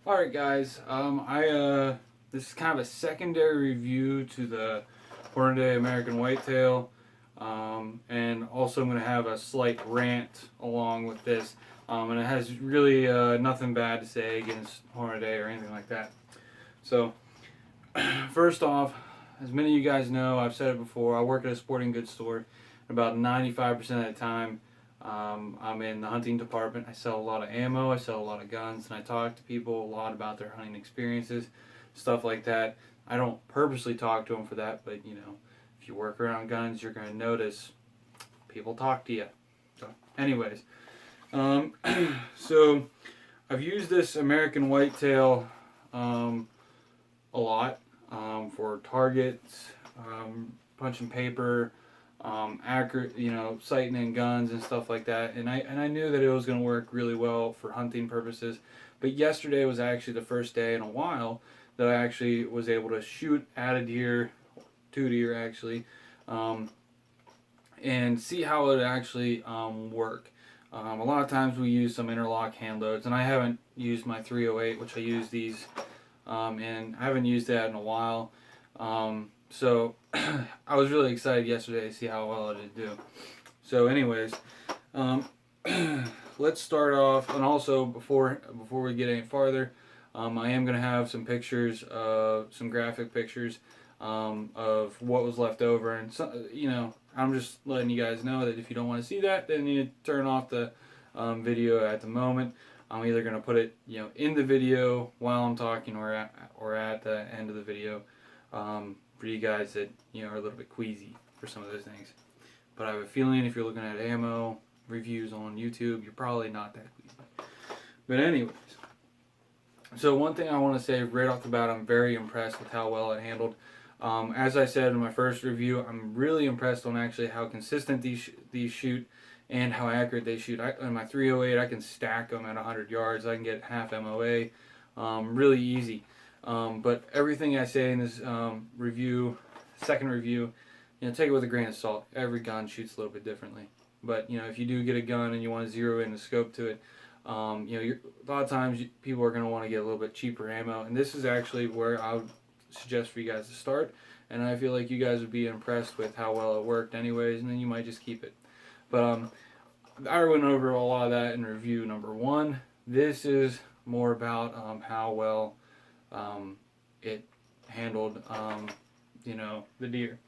Alright guys, this is kind of a secondary review to the Hornady American Whitetail, and also I'm going to have a slight rant along with this, and it has really nothing bad to say against Hornady or anything like that. So, first off, as many of you guys know, I've said it before, I work at a sporting goods store. About 95% of the time, I'm in the hunting department. I sell a lot of ammo, I sell a lot of guns, and I talk to people a lot about their hunting experiences, stuff like that. I don't purposely talk to them for that, but if you work around guns, you're going to notice people talk to you. So, anyways, um, so I've used this American Whitetail a lot for targets, punch and paper, accurate, sighting in guns and stuff like that. And I knew that it was going to work really well for hunting purposes. But yesterday was actually the first day in a while that I actually was able to shoot at a deer, two deer actually, and see how it actually work. A lot of times we use some interlock hand loads, and I haven't used my 308, which I use these, and I haven't used that in a while. So I was really excited yesterday to see how well it did do. So, anyways, let's start off, and also before we get any farther, I am going to have some pictures, some graphic pictures of what was left over, and I'm just letting you guys know that if you don't want to see that, then you need to turn off the video at the moment. I'm either going to put it in the video while I'm talking, or at the end of the video, for you guys that are a little bit queasy for some of those things. But I have a feeling if you're looking at ammo reviews on YouTube, you're probably not that queasy. But anyways, so one thing I want to say right off the bat, I'm very impressed with how well it handled. As I said in my first review, I'm really impressed on actually how consistent these shoot and how accurate they shoot. In my 308, I can stack them at 100 yards. I can get half MOA, really easy. But everything I say in this second review, take it with a grain of salt. Every gun shoots a little bit differently. But if you do get a gun and you want to zero in the scope to it, a lot of times people are going to want to get a little bit cheaper ammo, and this is actually where I would suggest for you guys to start. And I feel like you guys would be impressed with how well it worked, anyways, and then you might just keep it. But I went over a lot of that in review number one. This is more about how well it handled, the deer.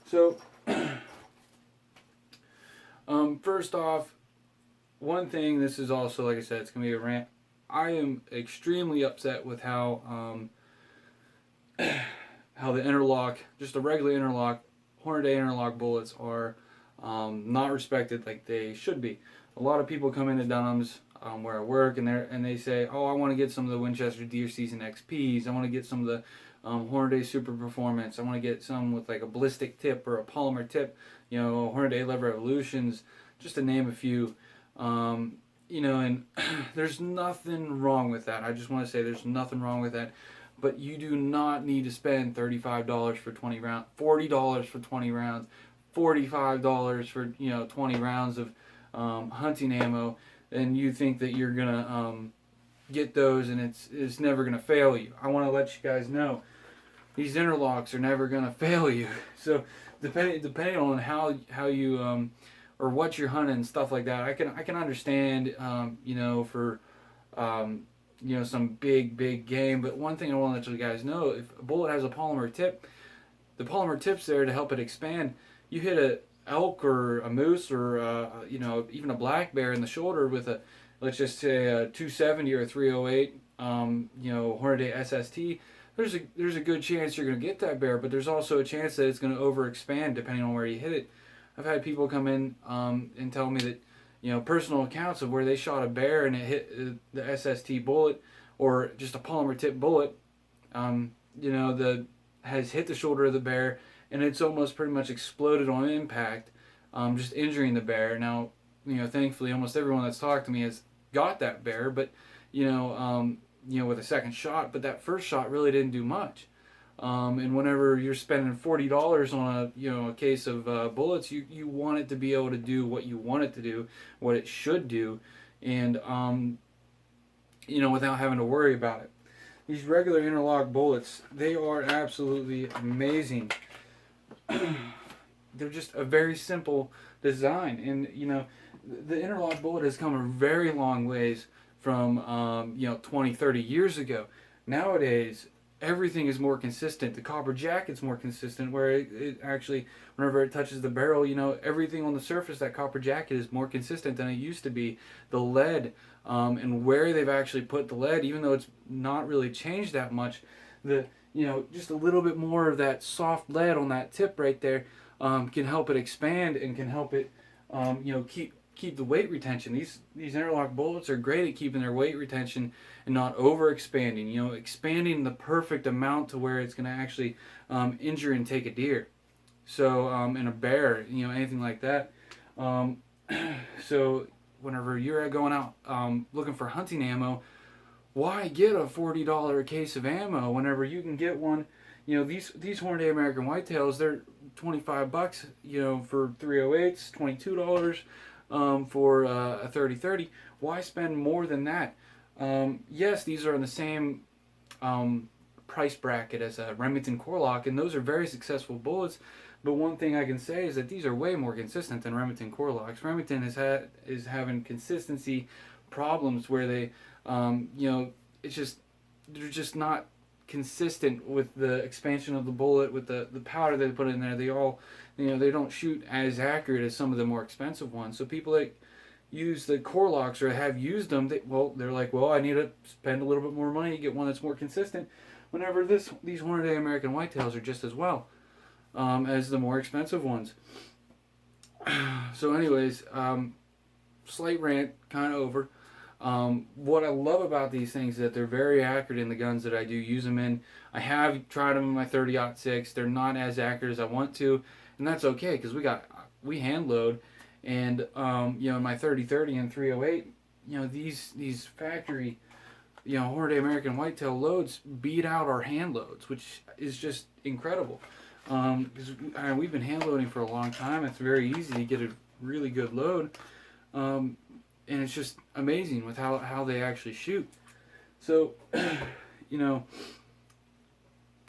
So, first off, one thing, this is also, like I said, it's going to be a rant. I am extremely upset with how the interlock, just a regular interlock, Hornady interlock bullets are not respected like they should be. A lot of people come into Dunham's where I work, and they say, "Oh, I want to get some of the Winchester Deer Season XPs. I want to get some of the Hornady Super Performance. I want to get some with like a ballistic tip or a polymer tip. Hornady Love Revolutions, just to name a few." And there's nothing wrong with that. I just want to say there's nothing wrong with that. But you do not need to spend $35 for 20 rounds, $40 for 20 rounds, $45 for 20 rounds of hunting ammo, and you think that you're gonna get those and it's never gonna fail you. I want to let you guys know these interlocks are never gonna fail you. So depending on how you or what you're hunting and stuff like that, I can understand for some big game. But one thing I want to let you guys know, if a bullet has a polymer tip, the polymer tip's there to help it expand. You hit a elk or a moose or even a black bear in the shoulder with a, let's just say, a 270 or a 308 Hornady SST, there's a good chance you're going to get that bear, but there's also a chance that it's going to overexpand depending on where you hit it. I've had people come in and tell me that personal accounts of where they shot a bear and it hit the SST bullet or just a polymer tip bullet, has hit the shoulder of the bear, and it's almost pretty much exploded on impact, just injuring the bear. Now, thankfully, almost everyone that's talked to me has got that bear, but with a second shot. But that first shot really didn't do much. And whenever you're spending $40 on a case of bullets, you want it to be able to do what you want it to do, what it should do, and without having to worry about it. these regular interlock bullets, they are absolutely amazing. They're just a very simple design, and the interlock bullet has come a very long ways from 20, 30 years ago. Nowadays, everything is more consistent. The copper jacket's more consistent, where it actually, whenever it touches the barrel, everything on the surface, that copper jacket is more consistent than it used to be. The lead, and where they've actually put the lead, even though it's not really changed that much, the just a little bit more of that soft lead on that tip right there, can help it expand and can help it, keep the weight retention. These interlock bullets are great at keeping their weight retention and not over expanding. Expanding the perfect amount to where it's going to actually injure and take a deer. So and a bear, anything like that. So whenever you're going out looking for hunting ammo, why get a $40 case of ammo whenever you can get one? These Hornady American Whitetails, they're $25, for 308s, $22 for a 30-30. Why spend more than that? Yes, these are in the same price bracket as a Remington Core-Lokt, and those are very successful bullets. But one thing I can say is that these are way more consistent than Remington Core-Lokts. Remington is having consistency problems where they, it's just, they're just not consistent with the expansion of the bullet, with the powder they put in there. They all, they don't shoot as accurate as some of the more expensive ones. So people that use the Core-Lokts or have used them, they're like, well, I need to spend a little bit more money to get one that's more consistent. Whenever these Hornady American Whitetails are just as well as the more expensive ones. So anyways, slight rant, kind of over. What I love about these things is that they're very accurate in the guns that I do use them in. I have tried them in my 30-06. They're not as accurate as I want to, and that's okay because we hand load, and in my 30-30 and 308, these factory, Hornady American Whitetail loads beat out our hand loads, which is just incredible. Because we've been hand loading for a long time. It's very easy to get a really good load. And it's just amazing with how they actually shoot. So,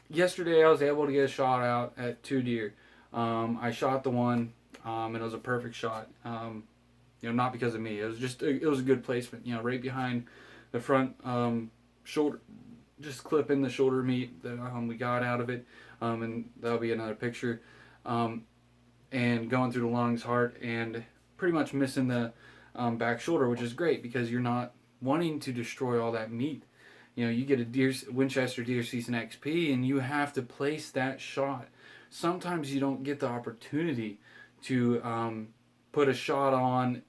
yesterday I was able to get a shot out at 2 deer. I shot the one, and it was a perfect shot. Not because of me. It was a good placement. Right behind the front shoulder, just clipping the shoulder meat that we got out of it. And that'll be another picture. And going through the lungs, heart, and pretty much missing the back shoulder, which is great because you're not wanting to destroy all that meat. You get a Winchester Deer Season XP, and you have to place that shot. Sometimes you don't get the opportunity to put a shot on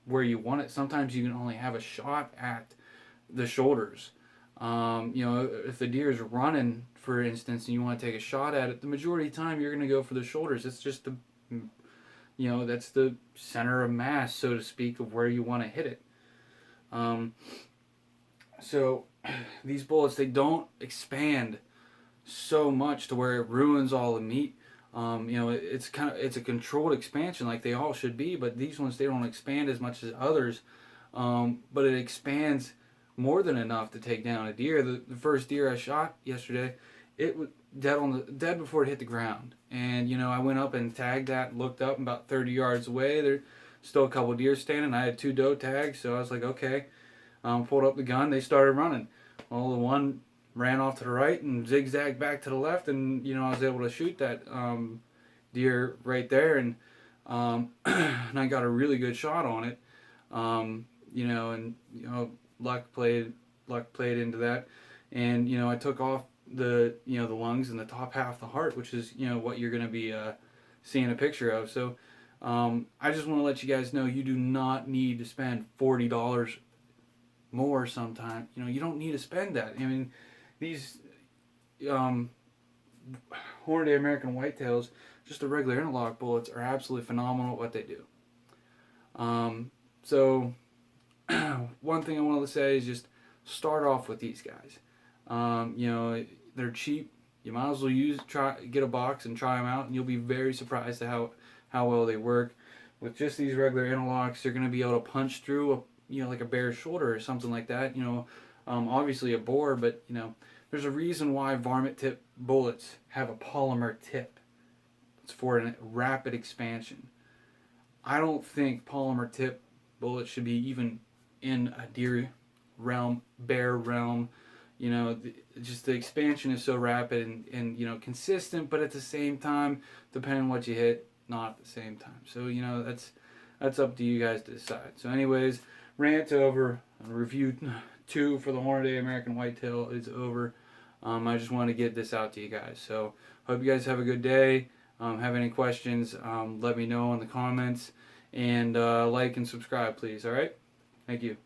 where you want it. Sometimes you can only have a shot at the shoulders. If the deer is running, for instance, and you want to take a shot at it, the majority of the time you're going to go for the shoulders. It's just that's the center of mass, so to speak, of where you want to hit it. So these bullets, they don't expand so much to where it ruins all the meat. It's a controlled expansion like they all should be, but these ones, they don't expand as much as others. But it expands more than enough to take down a deer. The first deer I shot yesterday, it was dead before it hit the ground. And I went up and tagged that, looked up about 30 yards away. There's still a couple deer standing. I had 2 doe tags, so I was like, okay. Pulled up the gun. They started running. Well, the one ran off to the right and zigzagged back to the left, and I was able to shoot that deer right there, and and I got a really good shot on it. Luck played into that, and I took off the the lungs and the top half of the heart, which is what you're going to be seeing a picture of. So I just want to let you guys know you do not need to spend $40 more sometimes. You don't need to spend that. I mean, these Hornady American Whitetails, just the regular interlock bullets, are absolutely phenomenal at what they do. So one thing I wanted to say is just start off with these guys. They're cheap. You might as well get a box and try them out, and you'll be very surprised at how well they work. With just these regular interlocks, they're going to be able to punch through like a bear's shoulder or something like that. obviously a bore, but you know, there's a reason why varmint tip bullets have a polymer tip. It's for a rapid expansion. I don't think polymer tip bullets should be even in a deer realm, bear realm. You know, just the expansion is so rapid and you know, consistent, but at the same time, depending on what you hit, not at the same time. So you know, that's up to you guys to decide. So anyways, rant over. Review 2 for the Hornady American Whitetail is over. I just want to get this out to you guys. So hope you guys have a good day. Have any questions, let me know in the comments. And like and subscribe, please. All right? Thank you.